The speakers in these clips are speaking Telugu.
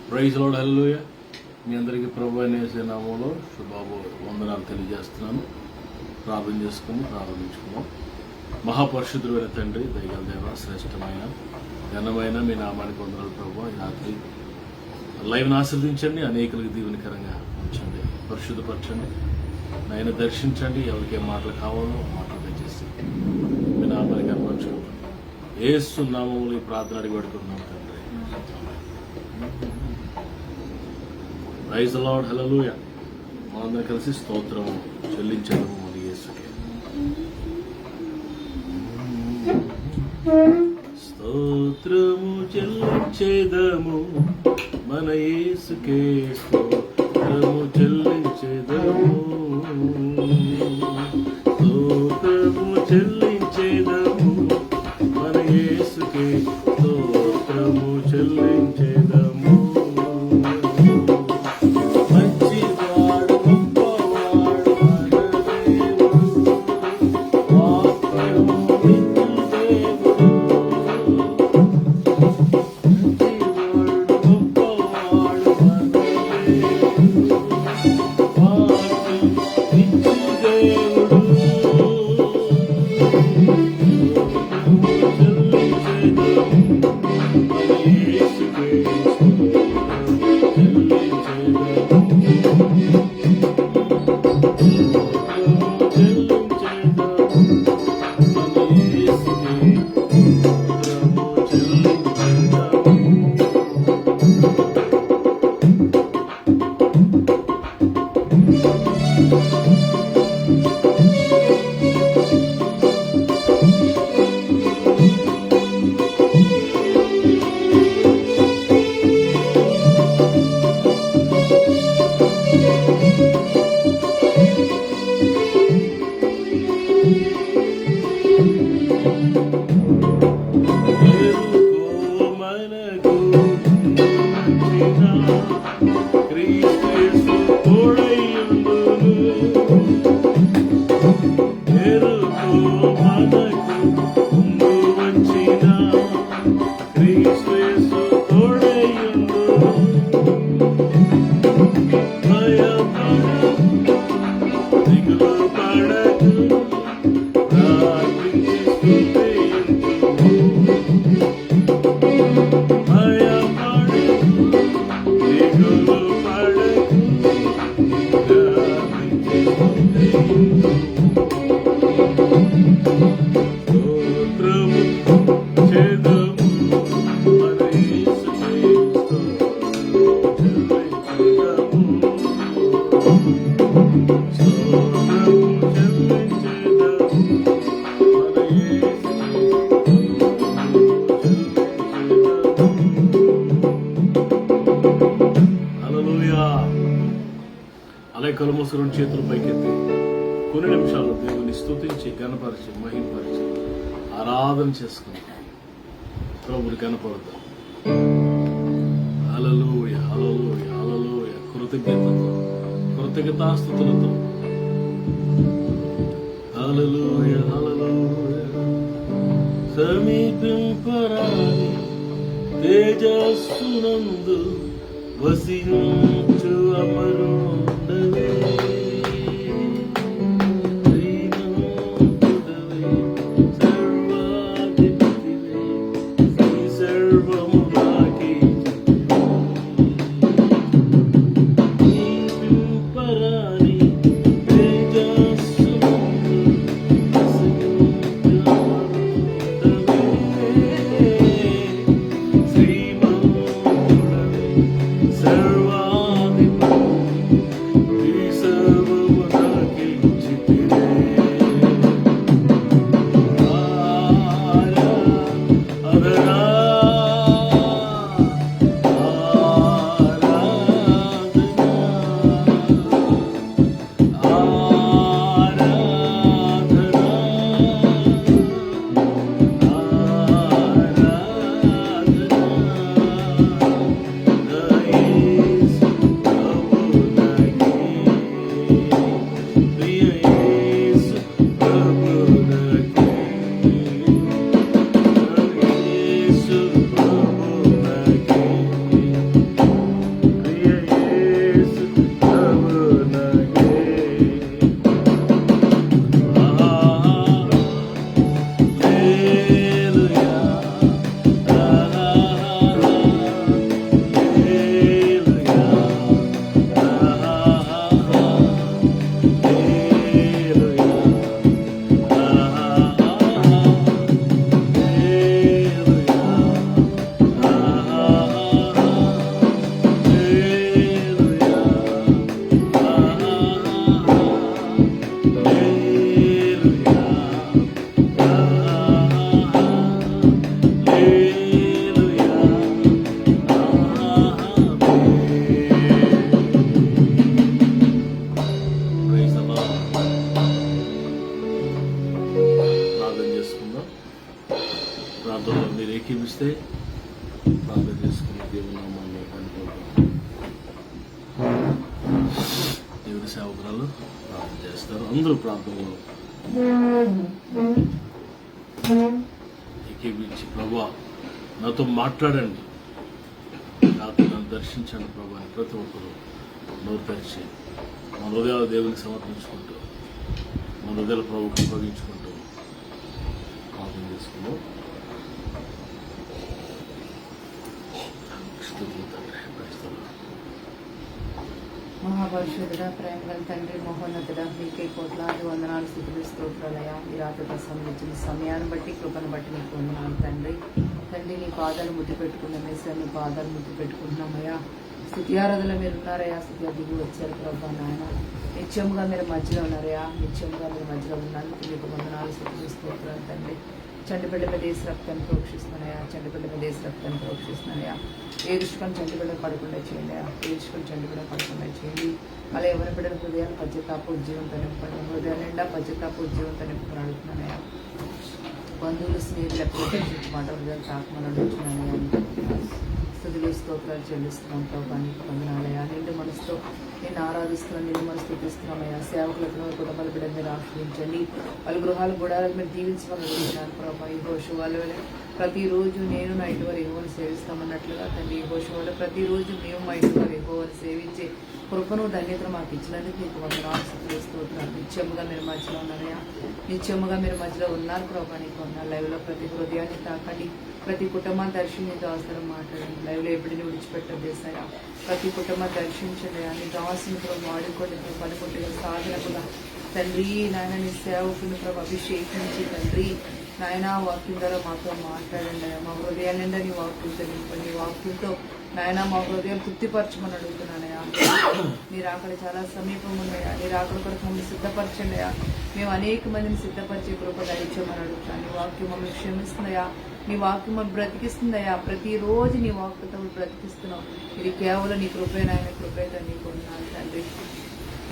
ప్రైజ్ లార్డ్, హల్లెలూయా. మీ అందరికీ ప్రభువైన యేసు నామములో వందనాలు తెలియజేస్తున్నాను. ప్రార్థన చేసుకుని ప్రారంభించుకున్నాం. మహాపరిశుద్ధుడైన తండ్రి, దయగల దేవ, శ్రేష్టమైన ఘనమైన మీ నామానికి వందనాలు ప్రభువా. ఈ రాత్రి లైవ్ని ఆశ్రదించండి, అనేకులకు దీవెనకరంగా ఉంచండి, పరిశుద్ధపరచండి, నైనా దర్శించండి. ఎవరికి ఏ మాటలు కావాలో మాటలు దయచేసి మీ నామానికి అర్పించుకుంటాం. యేసు నామములో ఈ ప్రార్థన అడిగి పెడుతున్నాం తండ్రి. ప్రైజ్ ది లార్డ్, హల్లెలూయా. మనందరం కలిసి స్తోత్రము చెల్లించడము మన యేసుకే. స్తోత్రము చెల్లించేదము మన యేసుకే, స్తోత్రము చెల్లించేదము, స్తోత్రము చెల్లించేదము మన యేసుకే, స్తోత్రము చెల్లించేదము. కళ్ళు మూసుకొని చేతులు పైకెత్తి కొన్ని నిమిషాలు దేవుని స్తుతించి, గణపరిచి, మహిమపరిచి ఆరాధన చేసుకుంటాం. ప్రభుని కనపడతాం. హల్లెలూయా, హల్లెలూయా, హల్లెలూయా. కృతజ్ఞతాస్తుతులతో హల్లెలూయా, హల్లెలూయా. సమీపింపరాని తేజస్సునందు వసించు అమరుండవే, సర్వాధిపతివే, నీ సర్వము నాకే సమీపింపరాని తేజస్సునందు వసించు అమరుండవే, శ్రీమంతుడవే, సర్వాధిపతి అని అనుకుంటాం. దేవుడి సేవకురాలు ప్రార్థన చేస్తారు. అందరూ ప్రార్థనలో ఏకీభించి ప్రభా నాతో మాట్లాడండి, నాతో నన్ను దర్శించండి ప్రభా అని ప్రతి ఒక్కరు నోరు తెరిచి మన హృదయాలు దేవునికి సమర్పించుకుంటూ మన హృదయాల ప్రభుత్వం ఉపయోగించుకుంటూ ప్రార్థన చేసుకుంటూ మహాపరిషుద్ధుడ, ప్రేమగల తండ్రి, మహోన్నతుడ, మీకే కోట్లాది వందనాలు, స్తుతులు, స్తోత్రాలయ. ఈ రాత్రి సంబంధించిన సమయాన్ని బట్టి, కృపను బట్టి నీకు వందనాలు తండ్రి. తండ్రి, నీ పాదాలు ముద్దు పెట్టుకున్నాం వేసా, నీ పాదాలు ముద్దు పెట్టుకుంటున్నామయ్యా. స్థుతి ఆరాధనలో మీరు ఉన్నారయ్యా, స్థుతి దిగి వచ్చారు ప్రభా నాయన. నిత్యముగా మీరు మధ్యలో ఉన్నారయ్యా, నిత్యముగా మీరు మధ్యలో ఉన్నందుకు మీకు వందనాలు, స్తుతులు, స్తోత్రాలు తండ్రి. చంటిబిడ్డ మీద దేశ రక్తాన్ని ప్రోక్షిస్తున్నాయా, చంటిబిడ్డ మీద దేశ రక్తాన్ని ప్రోక్షిస్తున్నాయా. ఏడుచుకొని చంటిబిడ్డ పడకుండా చేయండి, ఏడుచుకొని చంటిబిడ్డ పడకుండా చేయండి. అలా ఎవరి బిడ్డల హృదయాలు పశ్చాత్తాప ఉద్యోగంతో నింపండి, హృదయాలు నిండా పశ్చాత్తాప ఉద్యోగంతో నింపుకొని అడుగుతున్నాయా. బంధువులు, స్నేహితులు ఎప్పుడు మాట హృదయాలు తాకమని అడుగుతున్నాయా. స్తుతులు, స్తోత్రాలు చెల్లిస్తున్నాం ప్రభా, నీకు వందనాలయ్యా. నిండు మనసుతో నేను ఆరాధిస్తున్నాను, నిండు మనసు స్థుతిస్తున్నామయ్యా. సేవకులకు కుటుంబాల బిడ్డలు మీరు ఆశ్రయించండి, వాళ్ళ గృహాలు గుడాలను మీరు దీవించమని అడుగుతున్నాను ప్రభా. ఈ హోషు వాళ్ళ ప్రతిరోజు నేను నా ఇంటి వారు ఎగోని సేవిస్తామన్నట్లుగా తండ్రి, ఈ హోషు వల్ల ప్రతిరోజు మేము మా ఇంటి వారు ఎగోని సేవించే కృపను ధన్యతను మాకు ఇచ్చినందుకు మీకు వందనాలు, స్తుతులు, స్తోత్రాలు. నిత్యముగా మీరు మధ్యలో ఉన్నారయ్యా, నిత్యముగా మీరు మధ్యలో ఉన్నారు ప్రభా, నీకు ఉన్నారు. లైవ్లో ప్రతి హృదయాన్ని తాకండి, ప్రతి కుటుంబాన్ని దర్శించి అవసరం మాట్లాడండి. లైవ్లో ఎప్పుడైనా విడిచిపెట్టదు చేస్తాయా, ప్రతి కుటుంబాన్ని దర్శించండి. నీ దాసుని ప్రభు వాడుకోండి, పలుకుంటుగా సాధనకుగా తండ్రి నాయన. నీ సేవకుని ప్రభు అభిషేకించి తండ్రి నాయన వాక్యం ద్వారా మాతో మాట్లాడండి. మా హృదయాల నిండా నీ వాక్యంతో నింపండి, నీ వాక్యంతో నాయన మా హృదయం తృప్తిపరచమని అడుగుతున్నానయా. మీరు అక్కడ చాలా సమీపం ఉన్నాయా, మీరు అక్కడ కొరకు మమ్మల్ని సిద్ధపరచండి అయ్యా. మేము అనేక మందిని సిద్ధపరిచే కృప దయచేయమని అడుగుతాను. నీ వాక్యం మమ్మల్ని క్షమిస్తున్నాయా, నీ వాక్యం మమ్మల్ని బ్రతికిస్తుందయ్యా. ప్రతిరోజు నీ వాక్యతో బ్రతికిస్తున్నావు. ఇది కేవలం నీ కృపేనాయన, కృపేతో నీకు ఉన్నాను తండ్రి.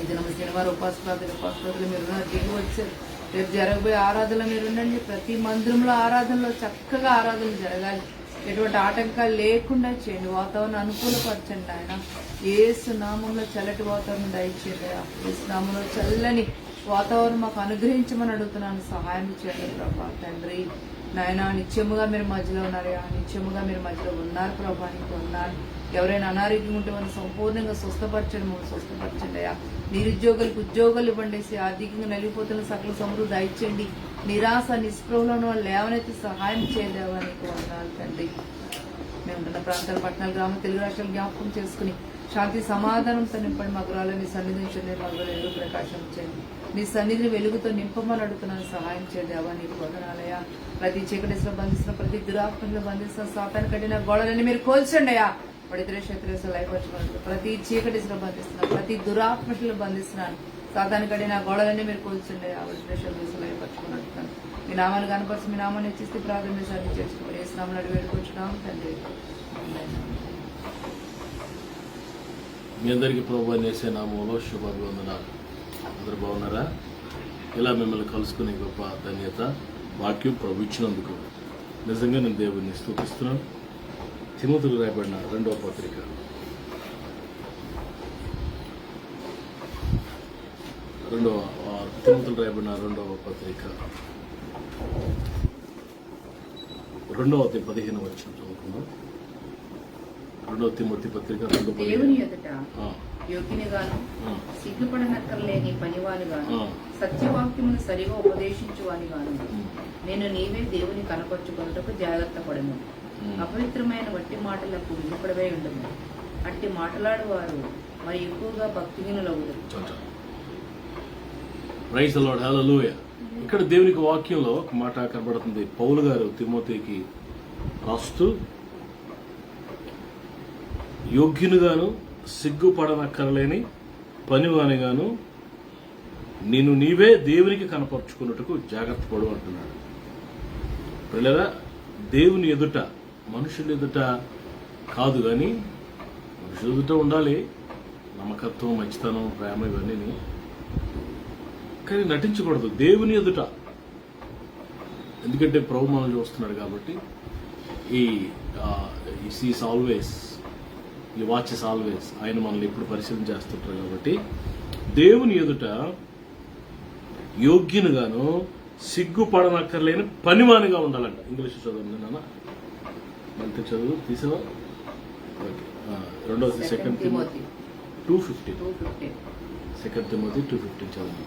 ఇది నమ్మ శనివారం ఉపాసపాదులు మీరు దిగి వచ్చారు. రేపు జరగబోయే ఆరాధనలో మీరు ఉండండి. ప్రతి మందిరంలో ఆరాధనలో చక్కగా ఆరాధనలు జరగాలి, ఎటువంటి ఆటంకాలు లేకుండా చేయండి. వాతావరణం అనుకూలపరచండి ఆయన. యేసు నామంలో చల్లటి వాతావరణం దయచేయండి. యేసు నామంలో చల్లని వాతావరణం మాకు అనుగ్రహించమని అడుగుతున్నాను. సహాయం చేయండి ప్రభా తండ్రి నాయన. నిత్యముగా మీరు మధ్యలో ఉన్నారయ్యా, నిత్యముగా మీరు మధ్యలో ఉన్నారు ప్రభా, నీకు ఉన్నారు. ఎవరైనా అనారోగ్యం ఉంటే మనం సంపూర్ణంగా స్వస్థపరచండి, మమ్మల్ని స్వస్థపరచండి అయ్యా. నిరుద్యోగులకు ఉద్యోగాలు ఇవ్వండి, ఆర్థికంగా నలిగిపోతున్న సకల సమృద్ధి దయచేయండి. నిరాశ నిస్పృహలో వాళ్ళు లేవనైతే సహాయం చేయలేవా, నీకు వందనాలు తండ్రి. మేము ఉన్న ప్రాంతాల పట్టణాలు గ్రామం తెలుగు రాష్ట్రాలు జ్ఞాపకం చేసుకుని శాంతి సమాధానంతో నింపండి. మా గృహాల్లో మీ సన్నిధించండి, మా గృహ వెలుగు ప్రకాశం చేయండి. మీ సన్నిధిని వెలుగుతో నింపమని అడుగుతున్నాను. సహాయం చేయదేవా, నీకు వందనాలయ్యా. ప్రతి చీకటిలో బంధిస్తున్న, ప్రతి దురాత్మలో బంధిస్తున్న సాతాను కట్టిన గోడలని మీరు కోల్చండి అయ్యా. పడిద్రే శత్రువులు లయపరచుకున్నట్లు ప్రతి చీకటిలో బంధిస్తున్నాను, ప్రతి దురాత్మలో బంధిస్తున్నాను. సాతాను కట్టిన గోడలన్నీ మీరు కోల్చండి అయ్యా. పడిద్రే శత్రువులు లయపరచుకున్నట్లు మీ నామాన్ని కనపరిచి మీ నామాన్ని ఇచ్చిస్తే ప్రార్థన సాధన చేసుకోండి. ఏ స్నామని అడిగి వేడుకొచ్చున్నాం తండ్రి. మీ అందరికీ ప్రభువు నేసే నామంలో శుభాభివందనాలు. అందరూ బాగున్నారా? ఇలా మిమ్మల్ని కలుసుకునే గొప్ప ధన్యత వాక్యం ప్రభు ఇచ్చినందుకు నిజంగా నేను దేవుడిని స్తుతిస్తున్నాను. తిమోతికి రాయబడిన 2వ పత్రిక 2వ పత్రిక 2వ అధ్యాయం 15వ వచనం చదువుకుందాం. 2వ తిమోతి పత్రిక 2:15. దేవుని ఎదుట యోగ్యునిగాను, సిగ్గుపడనక్కర్లేని పనివానిగాను, సత్యవాక్యమును సరిగా ఉపదేశించువానిగాను నేను నీవే దేవుని కనపరుచుకొనుటకు జాగ్రత్త పడను. అపవిత్రమైన వట్టి మాటలకు వినుపడవే ఉండదు. అట్టి మాట్లాడువారు మరి ఎక్కువగా భక్తిహీనులవుతారు. ప్రైజ్ ది లార్డ్, హల్లెలూయా. ఇక్కడ దేవునికి వాక్యంలో ఒక మాట కనబడుతుంది. పౌలు గారు తిమోతికి రాస్తూ, యోగ్యునిగాను, సిగ్గుపడనక్కర్లేని పనివానిగాను నిన్ను నీవే దేవునికి కనపరుచుకున్నట్టుకు జాగ్రత్త పడు అంటున్నాడు. పిల్లరా, దేవుని ఎదుట, మనుషుల ఎదుట కాదు, కానీ మనుషుల ఎదుట ఉండాలి నమ్మకత్వం, మంచితనం, ప్రేమ, ఇవన్నీ. కానీ నటించకూడదు దేవుని ఎదుట. ఎందుకంటే ప్రభు మనం చూస్తున్నాడు కాబట్టి. ఈస్ ఆల్వేస్ ఈ వాచెస్ ఆల్వేస్. ఆయన మనల్ని ఎప్పుడు పరిశీలన చేస్తుంటారు కాబట్టి దేవుని ఎదుట యోగ్యునిగాను సిగ్గుపడనక్కర్లేని పనివానిగా ఉండాలంట. ఇంగ్లీష్ చదవండి నాన్న, మంచి చదువు తీసావా? ఓకే. రెండవది 2 తిమోతి 2:15. 2 తిమోతి 2:15 చదవండి.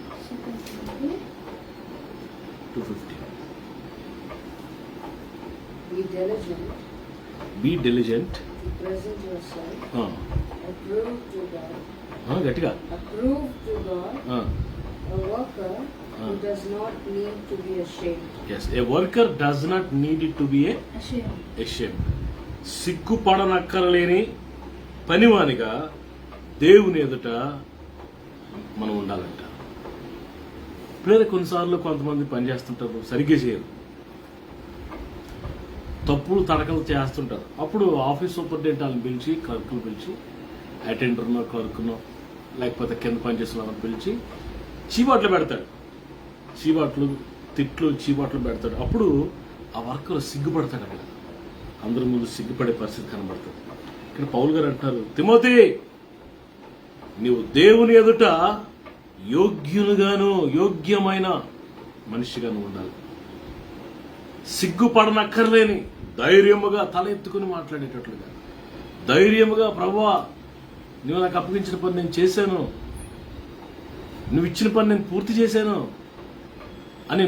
2:15. Be diligent. Present yourself. Approved to God. గట్టిగా. Approved to God. A worker who does not need to be ashamed. Yes, a worker does not need it to be ashamed. సిగ్గుపడనక్కరలేని పనివానిగా దేవుని ఎదుట మనం ఉండాలంట. ఇప్పుడే కొన్నిసార్లు కొంతమంది పని చేస్తుంటారు, సరిగ్గా చేయరు, తప్పులు తడకలు చేస్తుంటారు. అప్పుడు ఆఫీస్ సూపరింటెండెంట్ వాళ్ళని పిలిచి, క్లర్క్లు పిలిచి, అటెండర్నో క్లర్క్నో లేకపోతే కింద పనిచేసిన వాళ్ళని పిలిచి చీబాట్లు పెడతాడు. తిట్లు చీబాట్లు పెడతాడు. అప్పుడు ఆ వర్కర్ సిగ్గుపడతాడు. అక్కడ అందరి ముందు సిగ్గుపడే పరిస్థితి కనబడుతుంది. ఇక్కడ పౌలు గారు అంటున్నారు, తిమోతి నీవు దేవుని ఎదుట యోగ్యమైన మనిషిగాను ఉండాలి. సిగ్గుపడనక్కర్లేని ధైర్యముగా తల ఎత్తుకుని మాట్లాడేటట్లుగా, ధైర్యముగా ప్రభువా నువ్వు నాకు అప్పగించిన పని నేను చేశాను, నువ్వు ఇచ్చిన పని నేను పూర్తి చేశాను అని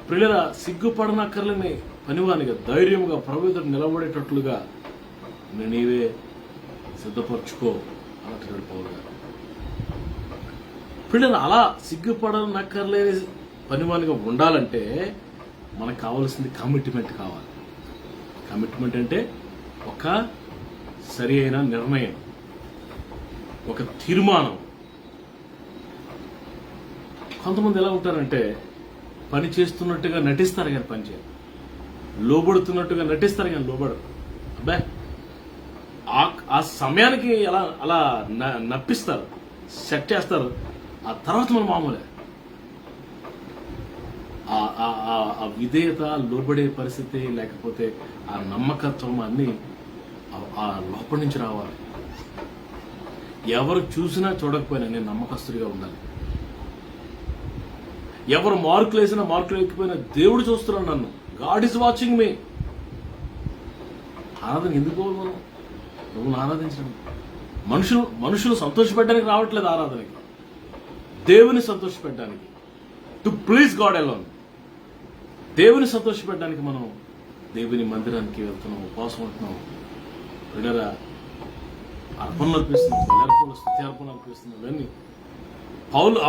ప్రియులరా సిగ్గుపడనక్కర్లేని పనివానిగా ధైర్యముగా ప్రభు ఎదుట నిలబడేటట్లుగా నీవే సిద్ధపరచుకో అంటున్నాడు పౌలు గారు. పిల్లలు అలా సిగ్గుపడనక్కర్లేని పనివానిగా ఉండాలంటే మనకు కావాల్సింది కమిట్మెంట్ కావాలి. కమిట్మెంట్ అంటే ఒక సరి అయిన నిర్ణయం, ఒక తీర్మానం. కొంతమంది ఎలా ఉంటారంటే పని చేస్తున్నట్టుగా నటిస్తారు కానీ పని చేయరు, లోబడుతున్నట్టుగా నటిస్తారు కానీ లోబడరు. అబ్బాయి ఆ సమయానికి అలా నప్పిస్తారు, సెట్ చేస్తారు. ఆ తర్వాత మన మామూలే. ఆ విధేయత, లోబడే పరిస్థితి, లేకపోతే ఆ నమ్మకత్వం అన్నీ ఆ లోపల నుంచి రావాలి. ఎవరు చూసినా చూడకపోయినా నేను నమ్మకస్తుడిగా ఉండాలి. ఎవరు మార్కులు వేసినా మార్కులు ఎక్కిపోయినా దేవుడు చూస్తున్నాడు నన్ను. గాడ్ ఈజ్ వాచింగ్ మీ. ఆరాధన ఎందుకు పోవాలి మనం? నువ్వు ఆరాధించడం. మనుషులు సంతోషపెట్టడానికి రావట్లేదు ఆరాధనకి, దేవుని సంతోషపెట్టడానికి. To please God alone. దేవుని సంతోషపెట్టడానికి మనం దేవుని మందిరానికి వెళ్తున్నాం, ఉపవాసం ఉంటున్నాం, వినరా అర్పణలు అర్పిస్తున్నాం, బలి స్తుతి అర్పణలు అర్పిస్తున్నాం. ఇవన్నీ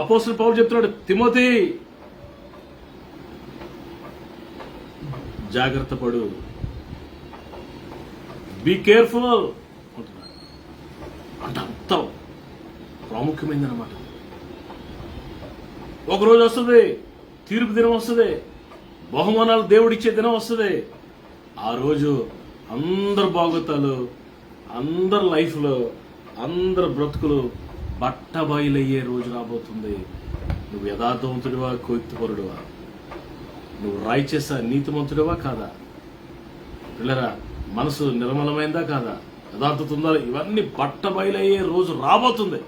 అపోస్తలుడు పౌలు చెప్తున్నాడు, తిమోతి జాగ్రత్త పడు, బీ కేర్ఫుల్ అంటున్నాడు. అంటే అంత ప్రాముఖ్యమైందన్నమాట. ఒకరోజు వస్తుంది, తీర్పు దినం వస్తుంది, బహుమానాలు దేవుడిచ్చే దినం వస్తుంది. ఆ రోజు అందరు బాగోతాలు, అందరి లైఫ్లో, అందరి బ్రతుకులు బట్టబయలయ్యే రోజు రాబోతుంది. నువ్వు యథార్థవంతుడివా, కోక్తిపరుడువా? నువ్వు రైచెస్ నీతిమంతుడివా కాదా? పిల్లరా మనసు నిర్మలమైందా కాదా? యథార్థత ఉందా? ఇవన్నీ బట్టబయలయ్యే రోజు రాబోతుంది.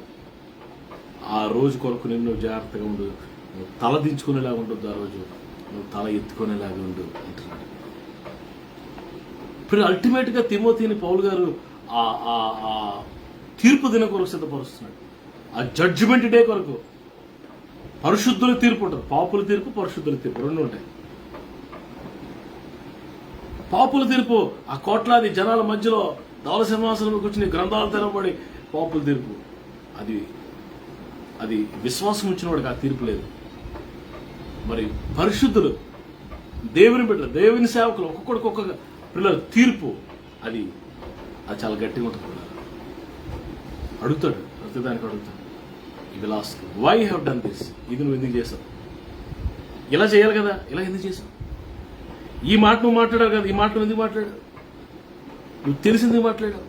ఆ రోజు కొరకు నిన్ను జాగ్రత్తగా ఉండు. నువ్వు తల దించుకునేలాగా ఉంటుంది. ఆ రోజు నువ్వు తల ఎత్తుకునేలాగా ఉండు అంటున్నాడు. ఇప్పుడు అల్టిమేట్ గా తిమోతిని పౌలు గారు ఆ తీర్పు దిన కొరకు సిద్ధపరుస్తున్నాడు. ఆ జడ్జిమెంట్ డే కొరకు. పరిశుద్ధుల తీర్పు ఉంటుంది. పాపుల తీర్పు, పరిశుద్ధుల తీర్పు రెండు ఉంటాయి. పాపుల తీర్పు ఆ కోట్లాది జనాల మధ్యలో ధవల సింహాసనం కూర్చుని గ్రంథాలు తెరవబడి పాపుల తీర్పు. అది విశ్వాసం వచ్చిన వాడికి ఆ తీర్పు లేదు. మరి పరిశుద్ధులు, దేవుని బిడ్డలు, దేవుని సేవకులు, ఒక్కొక్కడికి ఒక్కొక్క పిల్లల తీర్పు అది చాలా గట్టిగా ఉంటుంది. అడుగుతాడు, ప్రతిదానికి అడుగుతాడు. ఇది last, why have done this? ఇది నువ్వు ఎందుకు చేసావు? ఇలా చేయాలి కదా, ఇలా ఎందుకు చేసావు? ఈ మాట నువ్వు మాట్లాడావు కదా, ఈ మాట నువ్వు ఎందుకు మాట్లాడావు? నువ్వు తెలిసింది మాట్లాడావు.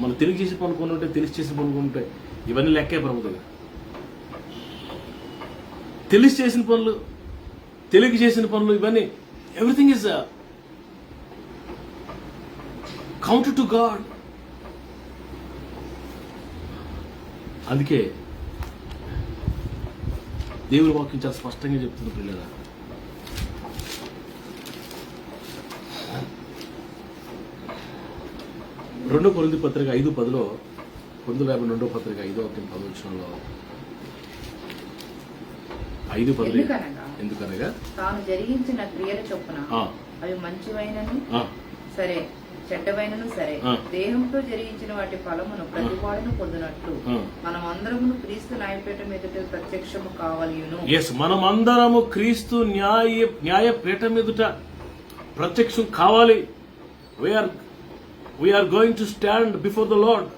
మనం తెలిసి చేసి పనుకుంటుంటే, తెలిసి చేసి పనుకుంటే ఇవన్నీ లెక్కే ప్రభు దగ్గర. తెలిసి చేసిన పనులు, తెలియక చేసిన పనులు, ఇవన్నీ everything is counter to God. అందుకే దేవుని వాక్యం చాలా స్పష్టంగా చెప్తుంది పిల్లరా. రెండో కొరింథీ పత్రిక 5:10 కొరింథీయుల పత్రిక 5:10 ఎందుకనగా తాను జరిగించిన క్రియల చొప్పున అవి మంచివైనను సరే చెడ్డవైనను సరే దేహంతో జరిగించిన వాటి ఫలమును ప్రతివాడును పొందినట్లు మనం అందరము క్రీస్తు న్యాయపీఠం ఎదుట ప్రత్యక్షము కావాలియును. మనమందరము క్రీస్తు న్యాయపీఠం ఎదుట ప్రత్యక్షం కావాలి. We are going to stand before the Lord.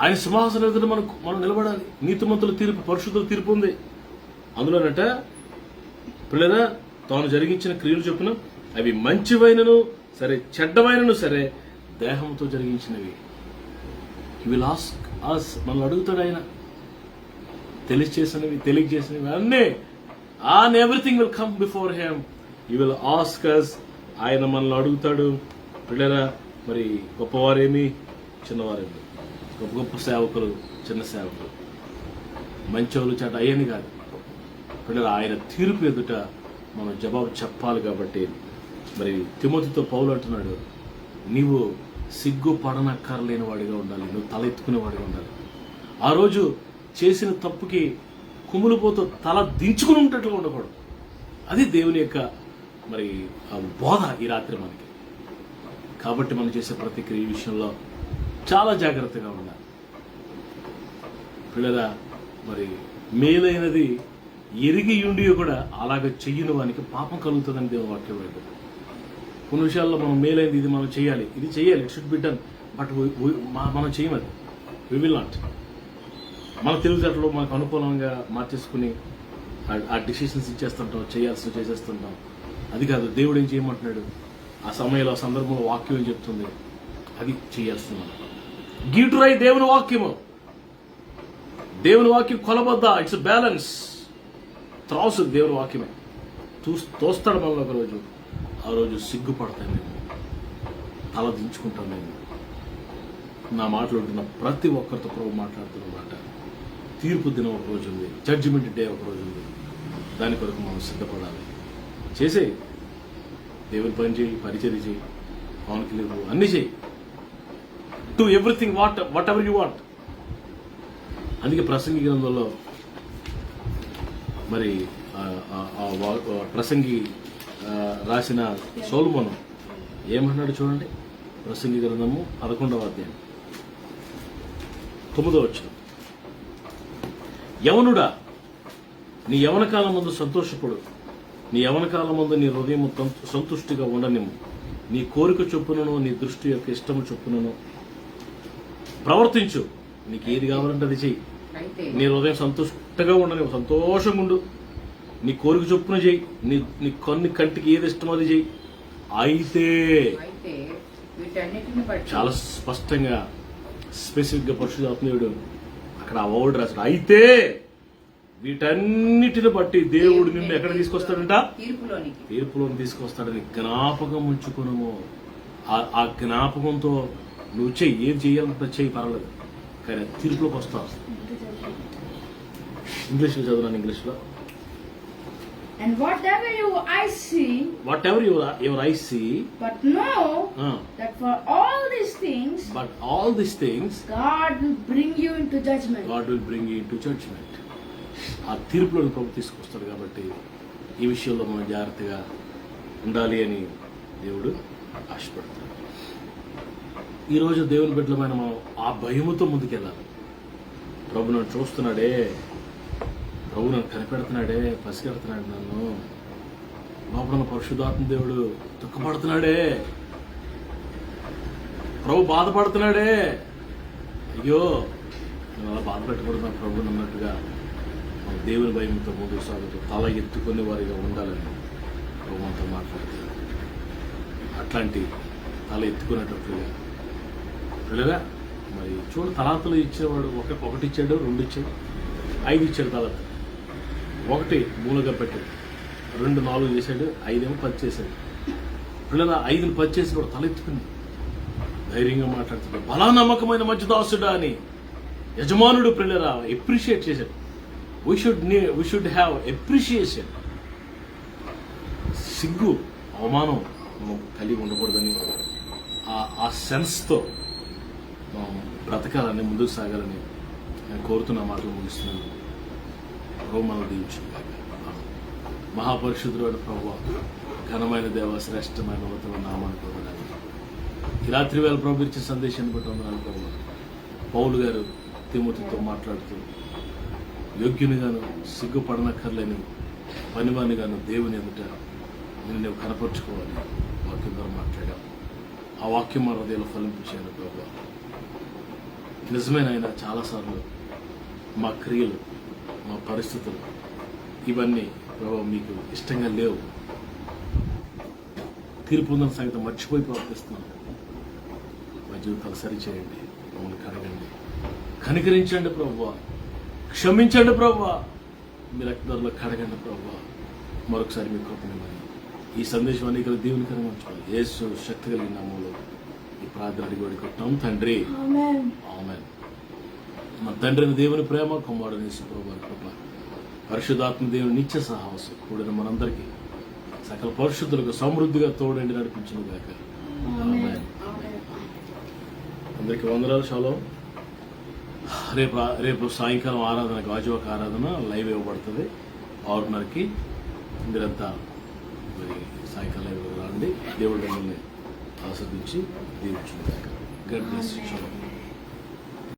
ఆయన సింహాసనం ఎదుట మనం నిలబడాలి. నీతిమంతుల తీర్పు, పరిశుద్ధుల తీర్పు ఉంది. అందులోనట పిల్లరా, తాను జరిగించిన క్రియలు చొప్పున అవి మంచివైనను సరే చెడ్డవైనను సరే దేహంతో జరిగించినవి. హి విల్ ఆస్క్ us, మనల్ని అడుగుతాడు ఆయన. తెలియజేసినవి అన్నీ and everything will come before him. He will ask us. ఆయన మనల్ని అడుగుతాడు. పిల్లరా, మరి గొప్పవారేమి చిన్నవారేమి, గొప్ప సేవకులు చిన్న సేవకులు, మంచోళ్ళు చెడ్డ అయ్యని కాదు పిల్లరా, ఆయన తీర్పు ఎదుట మనం జవాబు చెప్పాలి. కాబట్టి మరి తిమోతితో పౌలు అంటున్నాడు, నీవు సిగ్గు పడనక్కర్లేని వాడిగా ఉండాలి, నువ్వు తల ఎత్తుకునేవాడిగా ఉండాలి. ఆ రోజు చేసిన తప్పుకి కుమిలిపోతూ తల దించుకుని ఉంటట్టుగా ఉండకూడదు. అది దేవుని యొక్క మరి బోధ ఈ రాత్రి మనకి. కాబట్టి మనం చేసే ప్రతి క్రియ విషయంలో చాలా జాగ్రత్తగా ఉండాలి పిల్లరా. మరి మేలైనది ఎరిగి ఉండి కూడా అలాగ చెయ్యని వానికి పాపం కలుగుతుందని దేవుని వాక్యం వైపు. కొన్ని విషయాల్లో మనం మేలైంది ఇది మనం చేయాలి, ఇది చేయాలి, it should be done, but మనం చేయమది. We will not. మన తెలివితేటలో మనకు అనుకూలంగా మార్చేసుకుని ఆ డిసిషన్స్ ఇచ్చేస్తుంటాం, చేసేస్తుంటాం. అది కాదు. దేవుడు ఏం చేయమంటున్నాడు ఆ సమయంలో, ఆ సందర్భంలో వాక్యం ఏం చెప్తుంది అది చేయాల్సింది. గివ్ టు రైట్ దేవుని వాక్యము. దేవుని వాక్యం కొలబద్ద, ఇట్స్ బ్యాలెన్స్. త్రాసు దేవుని వాక్యమే. తోస్తాడు మనలో ఒక రోజు. ఆ రోజు సిగ్గుపడతాను నేను, తల దించుకుంటాను నేను. నా మాట్లాడుతున్న ప్రతి ఒక్కరితో ప్రభు మాట్లాడుతున్న మాట. తీర్పు దినం ఒక రోజు ఉంది, జడ్జిమెంట్ డే ఒక రోజు ఉంది. దాని కొరకు మనం సిద్ధపడాలి. చేసే దేవుని పని చేయి, పరిచర్య చేయి, పవన్కి లేవు, అన్ని చేయి. To everything what ever you want. అందుకే ప్రసంగి గ్రంథంలో మరి ప్రసంగి రాసిన సొలొమోను ఏమన్నాడు చూడండి. ప్రసంగి గ్రంథము 11వ అధ్యాయం 9వ వచనం. యవనుడా, నీ యవన కాలం ముందు సంతోషపడు, నీ యవన కాలం ముందు నీ హృదయం సంతుష్టిగా ఉండనిమ్ము. నీ కోరిక చొప్పునను నీ దృష్టి యొక్క ఇష్టము చొప్పునను ప్రవర్తించు. నీకు ఏది కావాలంటే అది చెయ్యి. నీ హృదయం సంతుష్టగా ఉండనివ్వు, సంతోషంగా ఉండు. నీ కోరిక చొప్పున చెయ్యి. నీ కంటికి ఏది ఇష్టమో అది చెయ్యి. అయితే చాలా స్పష్టంగా స్పెసిఫిక్ గా పరిశుద్ధాత్మీయుడు అక్కడ ఆ వర్డ్ రాశాడు. అయితే వీటన్నిటిని బట్టి దేవుడు నిన్ను ఎక్కడ తీసుకొస్తాడంట? తీర్పులోని తీసుకొస్తాడని జ్ఞాపకం ఉంచుకున్నాము. ఆ జ్ఞాపకంతో నువ్వు చెయ్యి, ఏది చెయ్యాలంటే చెయ్యి, పర్వాలేదు, కానీ తీర్పులోకి వస్తావు. ఇంగ్లీష్లో చదువున్నాను, ఇంగ్లీష్లో. And whatever your eyes see, but know that for all these things, God will bring you into judgment. ఆ తీర్పులను ప్రభు తీసుకొస్తాడు. కాబట్టి ఈ విషయంలో మనం జాగ్రత్తగా ఉండాలి అని దేవుడు ఆశపడతాడు. ఈరోజు దేవుని బిడ్డలమైన మనం ఆ భయముతో ముందుకెళ్ళాలి. ప్రభు నన్ను చూస్తున్నాడే, ప్రభు నన్ను కనిపెడుతున్నాడే, పసిగడుతున్నాడు, నన్ను లోపల పరిశుద్ధాత్మ దేవుడు దుఃఖపడుతున్నాడే, ప్రభు బాధపడుతున్నాడే, అయ్యో నేను అలా బాధపెట్టకూడదు ప్రభు అన్నట్టుగా దేవుని భయంతో ముందుకు సాగుతూ తల ఎత్తుకునే వారిగా ఉండాలని ప్రభుత్వంతో మాట్లాడుతుంది. అట్లాంటి తల ఎత్తుకునేటట్లుగా పిల్లగా మరి చూడు, తలాతలు ఇచ్చేవాడు ఒకటి ఇచ్చాడు, 2 ఇచ్చాడు, 5 ఇచ్చాడు. తలాత 1 మూలగా పెట్టాడు, 2 4 చేశాడు, 5 ఏమో 10 చేశాడు. పిల్లల 5ని 10 చేసి కూడా తల ఎత్తుకుంది, ధైర్యంగా మాట్లాడుతున్నాడు. బలా నమ్మకమైన మంచి దాసుడా అని యజమానుడు ప్రియులరా ఎప్రిషియేట్ చేశాడు. We should have appreciation. సిగ్గు అవమానం మనం కలిగి ఉండకూడదని ఆ సెన్స్తో మనం బ్రతకాలని, ముందుకు సాగాలని నేను కోరుతున్న మాటలు ముగిస్తున్నాను. రోమను దీవించుగాక. మహాపరిశుద్ధుడైన ప్రభువా, ఘనమైన దేవ, శ్రేష్టమైన ఉన్నతమైన నామాన్ని పొందడానికి ఈ రాత్రి వేళ ప్రభు ఇచ్చిన సందేశాన్ని బట్టి వందనాలు ప్రభువా. పౌలు గారు తిమోతితో మాట్లాడుతూ యోగ్యునిగాను, సిగ్గుపడనక్కర్లేని పనివానిగాను దేవుని ఎదుట నువ్వు కనపరుచుకోవాలి వాక్యం ద్వారా మాట్లాడావు. ఆ వాక్యం మా హృదయంలో ఫలింపించాను ప్రభు. నిజమేనైనా చాలాసార్లు మా క్రియలు, మా పరిస్థితులు ఇవన్నీ ప్రభు మీకు ఇష్టంగా లేవు. తీర్పు ఉందని సంగతి మర్చిపోయి ప్రవర్తిస్తున్నాం. మా జీవితాలు సరిచేయండి, మమ్మల్ని కడగండి, కనికరించండి ప్రభువా, క్షమించండి ప్రభువా, మీ రక్తదారులో కడగండి ప్రభువా. మరొకసారి మీ కృపనివ్వండి. ఈ సందేశం అనేకలు దీవెనకరంగా ఉంచుకోవాలి. యేసు శక్తి కలిగిన నామములో ఈ ప్రార్థన అడిగి వేడుకుంటున్నాం తండ్రి, ఆమేన్. మన తండ్రిని దేవుని ప్రేమ, కుమారుని యేసు ప్రభువు వారి కృప, పరిశుద్ధాత్మ దేవుని నిత్య సహవాసం కూడిన మనందరికీ సకల పరిశుద్ధులకు సమృద్ధిగా తోడండి నడిపించిన గాక. ఆమేన్. అందరికీ వందనాలు. షాలోమ్. రేపు సాయంకాలం ఆరాధన, గాజువాక ఆరాధన లైవ్ ఇవ్వబడుతుంది 6:30కి. మీరంతా మరి సాయంకాలం లైవ్ రండి. దేవుడు మిమ్మల్ని ఆస్వాదించి దీవించుగాక. God bless you. షాలోమ్.